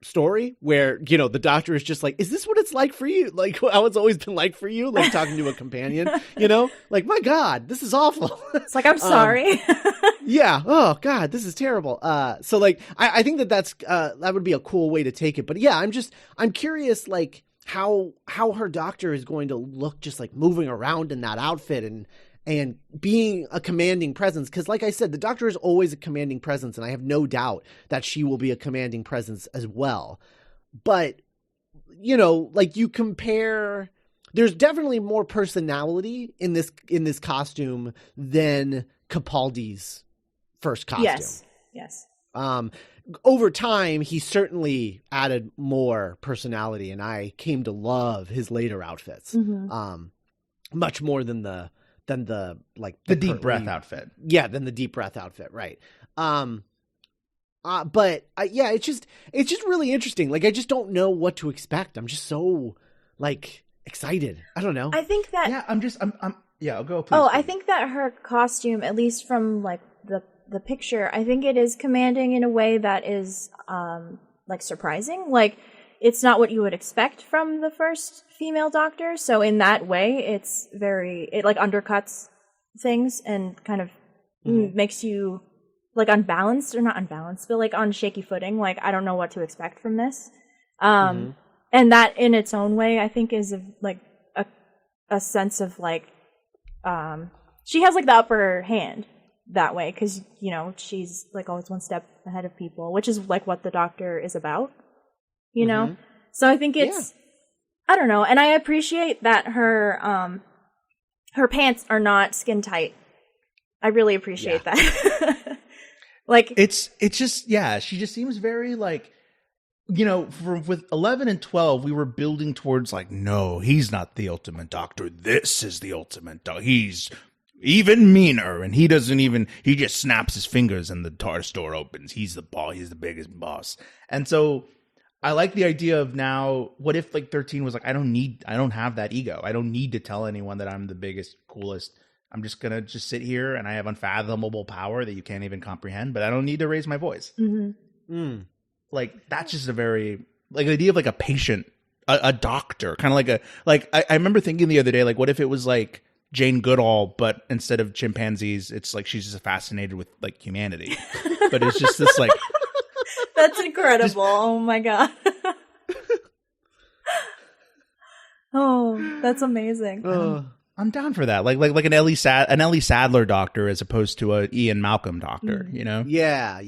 Speaker 4: story where the Doctor is just like, is this what it's like for you, like how it's always been like for you, like talking to a companion, like, my God, this is awful.
Speaker 2: It's like, I'm sorry.
Speaker 4: Yeah, oh God, this is terrible. So like I think that's that would be a cool way to take it. But yeah, I'm curious like how her Doctor is going to look just like moving around in that outfit and being a commanding presence. Because like I said, the Doctor is always a commanding presence, and I have no doubt that she will be a commanding presence as well. But, like you compare, there's definitely more personality in this costume than Capaldi's first costume.
Speaker 2: Yes.
Speaker 4: Over time, he certainly added more personality, and I came to love his later outfits much more than the
Speaker 3: deep breath outfit.
Speaker 4: Yeah, than the deep breath outfit, right? But it's just really interesting. Like, I just don't know what to expect. I'm just so like excited. I don't know.
Speaker 2: I think that
Speaker 3: I'll go. Please,
Speaker 2: I think that her costume, at least from like the picture, I think it is commanding in a way that is like surprising. Like, it's not what you would expect from the first female Doctor. So in that way, it like undercuts things and kind of makes you like unbalanced, or not unbalanced, but like on shaky footing. Like, I don't know what to expect from this. And that in its own way, I think is a sense of like, she has like the upper hand that way. 'Cause she's like always one step ahead of people, which is like what the Doctor is about. So I think it's, I don't know. And I appreciate that her pants are not skin tight. I really appreciate that. Like,
Speaker 3: it's just, she just seems very like, with 11 and 12, we were building towards like, no, he's not the ultimate Doctor. This is the ultimate Doctor. He's even meaner, and he just snaps his fingers and the TARDIS door opens. He's the boss. He's the biggest boss. And so I like the idea of now, what if like 13 was like, I don't have that ego. I don't need to tell anyone that I'm the biggest, coolest. I'm just going to just sit here, and I have unfathomable power that you can't even comprehend, but I don't need to raise my voice. Like, that's just a very, like, the idea of like a patient, a doctor, kind of like I remember thinking the other day, like, what if it was like Jane Goodall, but instead of chimpanzees, it's like she's just fascinated with like humanity. But it's just this like
Speaker 2: That's incredible. Oh my god. Oh, that's amazing.
Speaker 3: I'm down for that. Like an Ellie Sadler doctor as opposed to a Ian Malcolm doctor, you know?
Speaker 4: Yeah.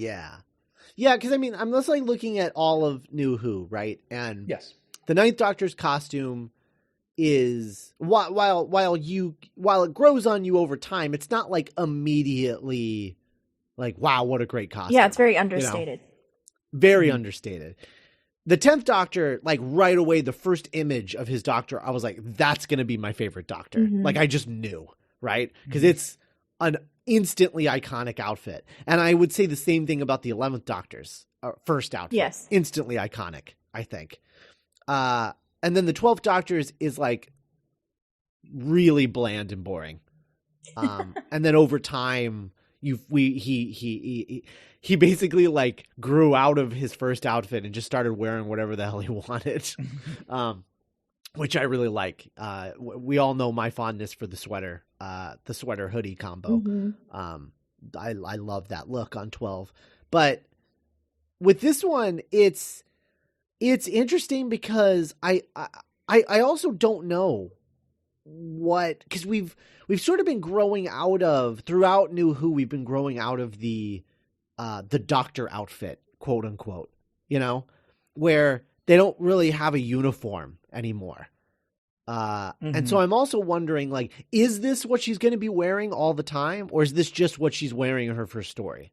Speaker 4: Because I mean, I'm just like looking at all of New Who, right? And
Speaker 3: Yes.
Speaker 4: the Ninth Doctor's costume is while it grows on you over time, it's not like immediately like, wow, what a great costume.
Speaker 2: Yeah, it's very understated.
Speaker 4: Very understated. The 10th Doctor, like right away, the first image of his doctor, I was like, that's going to be my favorite doctor. Like I just knew, right? Because it's an instantly iconic outfit. And I would say the same thing about the 11th Doctor's first outfit.
Speaker 2: Yes.
Speaker 4: Instantly iconic, I think. And then the 12th Doctor's is like really bland and boring. And then over time, he basically like grew out of his first outfit and just started wearing whatever the hell he wanted, which I really like. We all know my fondness for the sweater hoodie combo. I love that look on 12, but with this one, it's interesting because I also don't know because we've sort of been growing out of throughout New Who. We've been growing out of the doctor outfit, quote unquote, you know, where they don't really have a uniform anymore. And so I'm also wondering, like, is this what she's going to be wearing all the time, or is this just what she's wearing in her first story?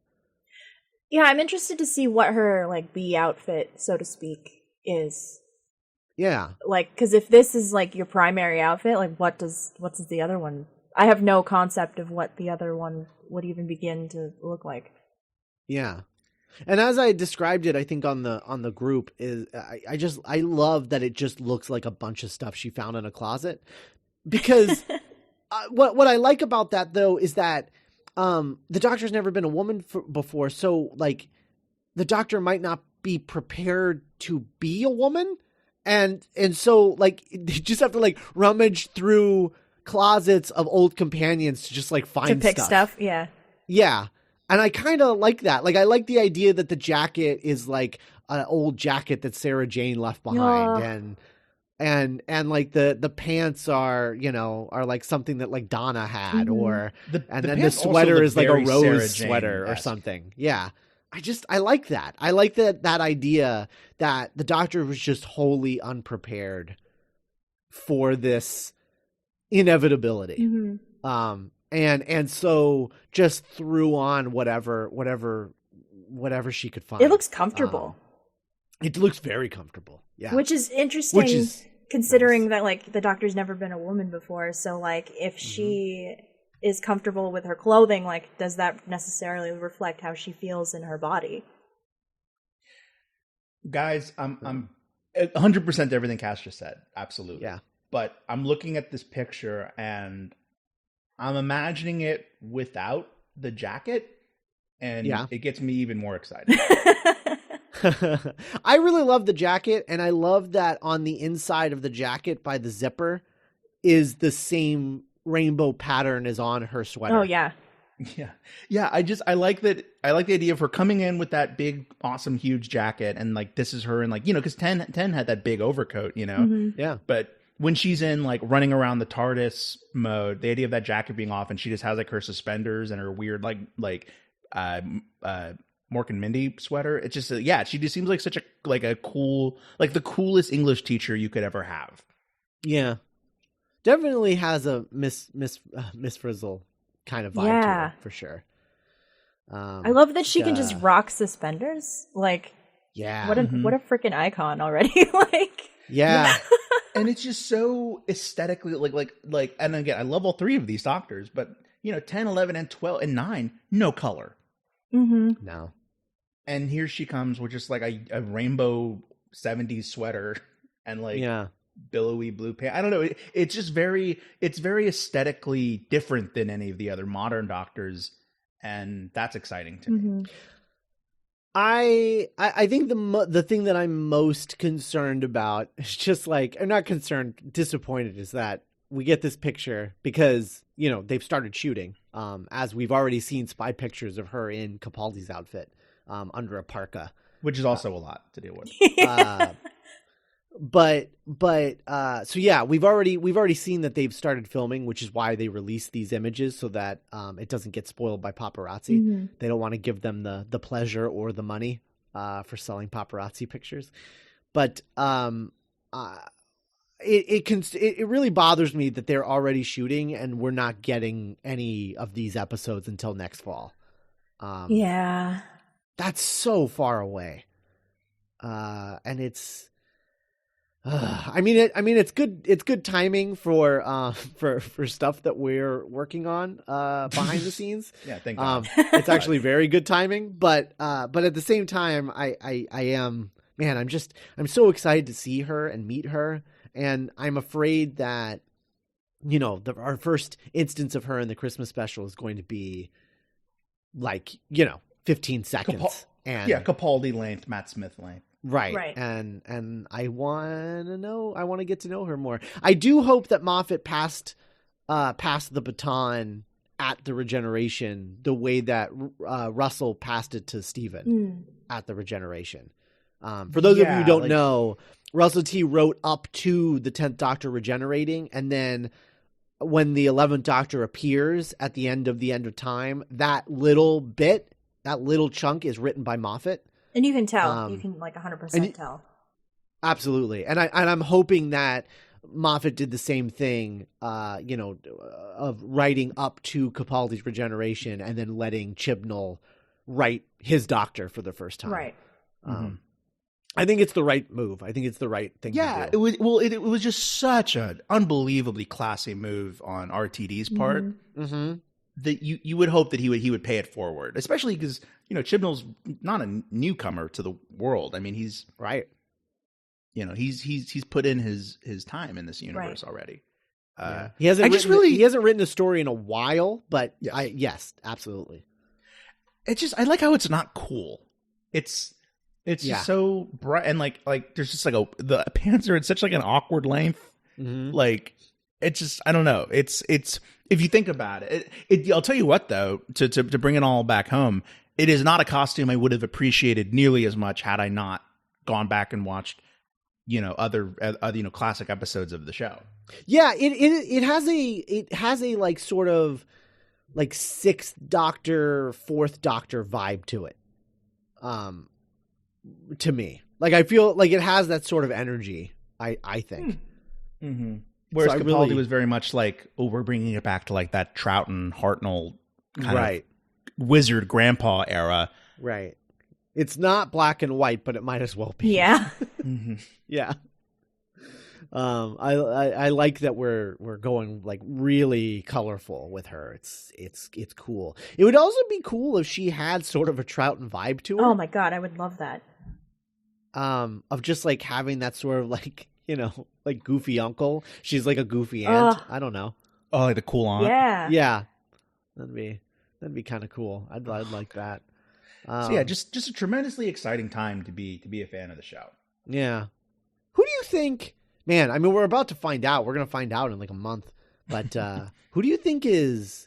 Speaker 2: Yeah, I'm interested to see what her like B outfit, so to speak, is.
Speaker 4: Yeah.
Speaker 2: Like, because if this is like your primary outfit, like what does the other one? I have no concept of what the other one would even begin to look like.
Speaker 4: Yeah. And as I described it, I think on the group is I love that it just looks like a bunch of stuff she found in a closet, because what I like about that though is that the Doctor's never been a woman before, so like the Doctor might not be prepared to be a woman, and so like you just have to like rummage through closets of old companions to just like find
Speaker 2: to pick stuff. Yeah.
Speaker 4: And I kind of like that. Like, I like the idea that the jacket is like an old jacket that Sarah Jane left behind. And like the pants are like something that like Donna had, or, and then the sweater is like a rose sweater or something. Yeah. I like that. I like that idea that the Doctor was just wholly unprepared for this inevitability. And so just threw on whatever she could find.
Speaker 2: It looks comfortable.
Speaker 4: It looks very comfortable. Yeah.
Speaker 2: Which is interesting, considering that like the Doctor's never been a woman before. So like if she is comfortable with her clothing, like does that necessarily reflect how she feels in her body?
Speaker 3: Guys, I'm 100% everything Cass just said. Absolutely.
Speaker 4: Yeah.
Speaker 3: But I'm looking at this picture and I'm imagining it without the jacket, and it gets me even more excited.
Speaker 4: I really love the jacket, and I love that on the inside of the jacket by the zipper is the same rainbow pattern as on her sweater.
Speaker 2: Oh, yeah.
Speaker 3: Yeah. I like that. I like the idea of her coming in with that big, awesome, huge jacket, and like this is her, and like, because 10 had that big overcoat,
Speaker 4: Yeah.
Speaker 3: But when she's in like running around the TARDIS mode, the idea of that jacket being off and she just has like her suspenders and her weird like Mork and Mindy sweater, it's just she just seems like such a cool, like the coolest English teacher you could ever have.
Speaker 4: Yeah, definitely has a Miss Frizzle kind of vibe to her, for sure.
Speaker 2: I love that she can just rock suspenders. Like, what a freaking icon already. Like,
Speaker 4: yeah.
Speaker 3: And it's just so aesthetically like, and again, I love all three of these Doctors, but 10, 11, and 12 and 9, no color.
Speaker 4: No.
Speaker 3: And here she comes with just like a rainbow 70s sweater and like billowy blue pants. I don't know. It's just very aesthetically different than any of the other modern Doctors, and that's exciting to me.
Speaker 4: I think the thing that I'm most concerned about is just like, I'm not concerned, disappointed, is that we get this picture because, they've started shooting, as we've already seen spy pictures of her in Capaldi's outfit. under a parka.
Speaker 3: Which is also a lot to deal with.
Speaker 4: So yeah, we've already seen that they've started filming, which is why they released these images so that it doesn't get spoiled by paparazzi.
Speaker 2: Mm-hmm.
Speaker 4: They don't want to give them the pleasure or the money for selling paparazzi pictures. But it really bothers me that they're already shooting and we're not getting any of these episodes until next fall.
Speaker 2: Yeah,
Speaker 4: that's so far away. And it's. I mean, it's good. It's good timing for stuff that we're working on behind the scenes.
Speaker 3: Yeah, thank God.
Speaker 4: It's actually very good timing, but at the same time, I am, man. I'm so excited to see her and meet her, and I'm afraid that, you know, our first instance of her in the Christmas special is going to be like, you know, 15 seconds.
Speaker 3: Capaldi length, Matt Smith length.
Speaker 4: Right. And I want to get to know her more. I do hope that Moffat passed the baton at the regeneration the way that Russell passed it to Stephen at the regeneration. For those of you who don't know, Russell T wrote up to the 10th Doctor regenerating, and then when the 11th Doctor appears at the end of time, that little chunk is written by Moffat.
Speaker 2: And you can tell. You can like 100% tell.
Speaker 4: Absolutely. And I'm hoping that Moffat did the same thing, of writing up to Capaldi's regeneration and then letting Chibnall write his Doctor for the first time.
Speaker 2: Right.
Speaker 4: I think it's the right move. I think it's the right thing to do.
Speaker 3: It was just such an unbelievably classy move on RTD's part.
Speaker 4: Mm-hmm.
Speaker 3: That you would hope that he would pay it forward, especially because, you know, Chibnall's not a newcomer to the world. I mean, he's right. You know, he's put in his time in this universe already.
Speaker 4: He hasn't written a story in a while, but yes, absolutely.
Speaker 3: It's just, I like how it's not cool. It's just so bright, and like there's just like the pants are at such like an awkward length.
Speaker 4: Mm-hmm.
Speaker 3: Like, it's just, I don't know. It's if you think about it, I'll tell you what though, to bring it all back home, it is not a costume I would have appreciated nearly as much had I not gone back and watched, you know, other classic episodes of the show.
Speaker 4: Yeah, it has a like sort of like 6th Doctor, 4th Doctor vibe to it. To me, like I feel like it has that sort of energy. I think.
Speaker 3: Mm-hmm. Whereas Capaldi was very much like, oh, we're bringing it back to like that Troughton, Hartnell kind of wizard grandpa era.
Speaker 4: Right. It's not black and white, but it might as well be.
Speaker 2: Yeah.
Speaker 3: Mm-hmm.
Speaker 4: Yeah. I like that we're going like really colorful with her. It's cool. It would also be cool if she had sort of a Troughton vibe to her.
Speaker 2: Oh my God, I would love that.
Speaker 4: Of just like having that sort of like, you know, like goofy uncle. She's like a goofy aunt. I don't know.
Speaker 3: Oh, like the cool aunt.
Speaker 2: Yeah.
Speaker 4: Yeah. That'd be kind of cool. I'd like that.
Speaker 3: So yeah, just a tremendously exciting time to be a fan of the show.
Speaker 4: Yeah. Who do you think? Man, I mean, we're about to find out. We're gonna find out in like a month. But who do you think is?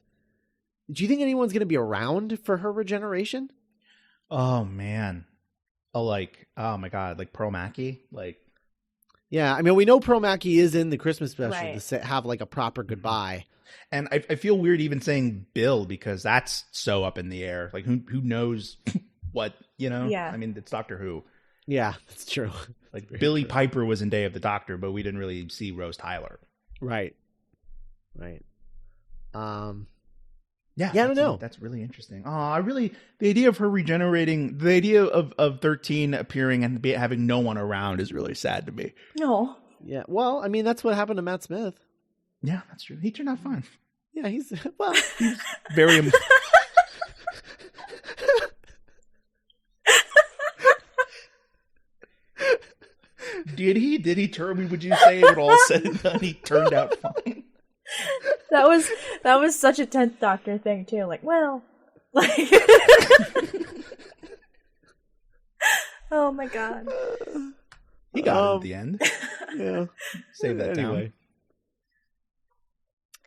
Speaker 4: Do you think anyone's gonna be around for her regeneration?
Speaker 3: Oh man. Oh my God, like Pearl Mackie, like.
Speaker 4: Yeah, I mean, we know Pearl Mackie is in the Christmas special to have like a proper goodbye.
Speaker 3: And I feel weird even saying Bill because that's so up in the air. Like who knows what, you know?
Speaker 2: Yeah.
Speaker 3: I mean, it's Doctor Who.
Speaker 4: Yeah, that's true.
Speaker 3: Like Billy Piper was in Day of the Doctor, but we didn't really see Rose Tyler.
Speaker 4: Right.
Speaker 3: Yeah,
Speaker 4: I don't know.
Speaker 3: That's really interesting. The idea of her regenerating, the idea of 13 appearing and having no one around is really sad to me.
Speaker 2: No.
Speaker 4: Yeah, well, I mean, that's what happened to Matt Smith.
Speaker 3: Yeah, that's true. He turned out fine.
Speaker 4: Yeah, he's
Speaker 3: very. Did he turn? Would you say it all said and done, he turned out fine?
Speaker 2: That was such a 10th Doctor thing too. Like, well, like, oh my God,
Speaker 3: he got it at the end.
Speaker 4: Yeah,
Speaker 3: save that
Speaker 4: anyway.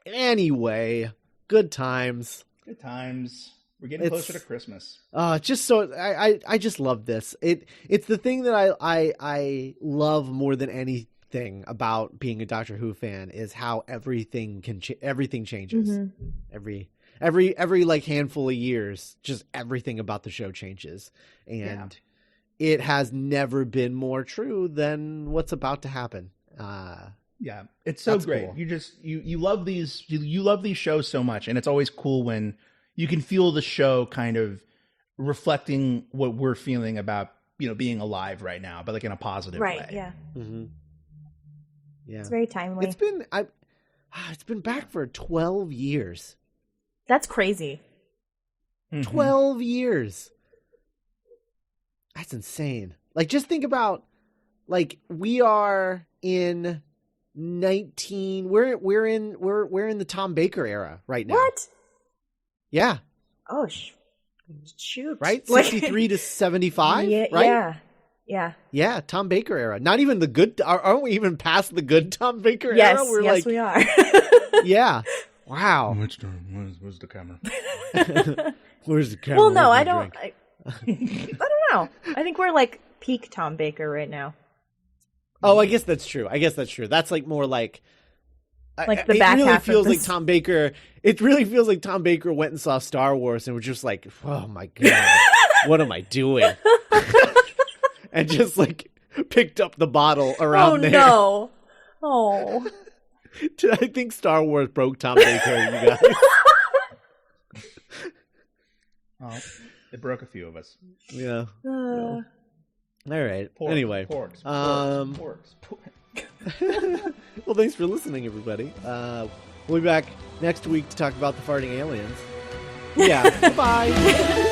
Speaker 4: Anyway, good times.
Speaker 3: Good times. We're getting closer to Christmas.
Speaker 4: Just so I just love this. It's the thing that I love more than anything about being a Doctor Who fan is how everything everything changes. Mm-hmm. Every like handful of years, just everything about the show changes, and it has never been more true than what's about to happen.
Speaker 3: Yeah, it's so great.
Speaker 4: Cool.
Speaker 3: You love these shows so much, and it's always cool when you can feel the show kind of reflecting what we're feeling about, being alive right now, but like in a positive way.
Speaker 2: Right, yeah.
Speaker 4: Mm-hmm. Yeah.
Speaker 2: It's very timely.
Speaker 4: It's been back for 12 years.
Speaker 2: That's crazy.
Speaker 4: Mm-hmm. 12 years. That's insane. Like, just think about, like, we are in we're in the Tom Baker era right now.
Speaker 2: What?
Speaker 4: Yeah.
Speaker 2: Oh, shoot.
Speaker 4: Right? 63 to 75,
Speaker 2: yeah,
Speaker 4: right?
Speaker 2: Yeah. Yeah.
Speaker 4: Yeah, Tom Baker era. Not even the good... Aren't we even past the good Tom Baker
Speaker 2: yes,
Speaker 4: era?
Speaker 2: Yes, we are.
Speaker 4: Yeah. Wow.
Speaker 3: Where's the camera?
Speaker 4: Where's the camera?
Speaker 2: Well, no, I don't... I don't know. I think we're like peak Tom Baker right now.
Speaker 4: Oh, I guess that's true. That's like more like...
Speaker 2: the back
Speaker 4: really
Speaker 2: half
Speaker 4: feels
Speaker 2: of
Speaker 4: like
Speaker 2: this.
Speaker 4: Tom Baker. It really feels like Tom Baker went and saw Star Wars and was just like, "Oh my god, what am I doing?" And just like picked up the bottle around there.
Speaker 2: Oh no! Oh,
Speaker 4: I think Star Wars broke Tom Baker. You guys.
Speaker 3: Oh, it broke a few of us.
Speaker 4: Yeah. All right. Anyway,
Speaker 3: porks.
Speaker 4: Well, thanks for listening, everybody. We'll be back next week to talk about the farting aliens. Yeah. Bye.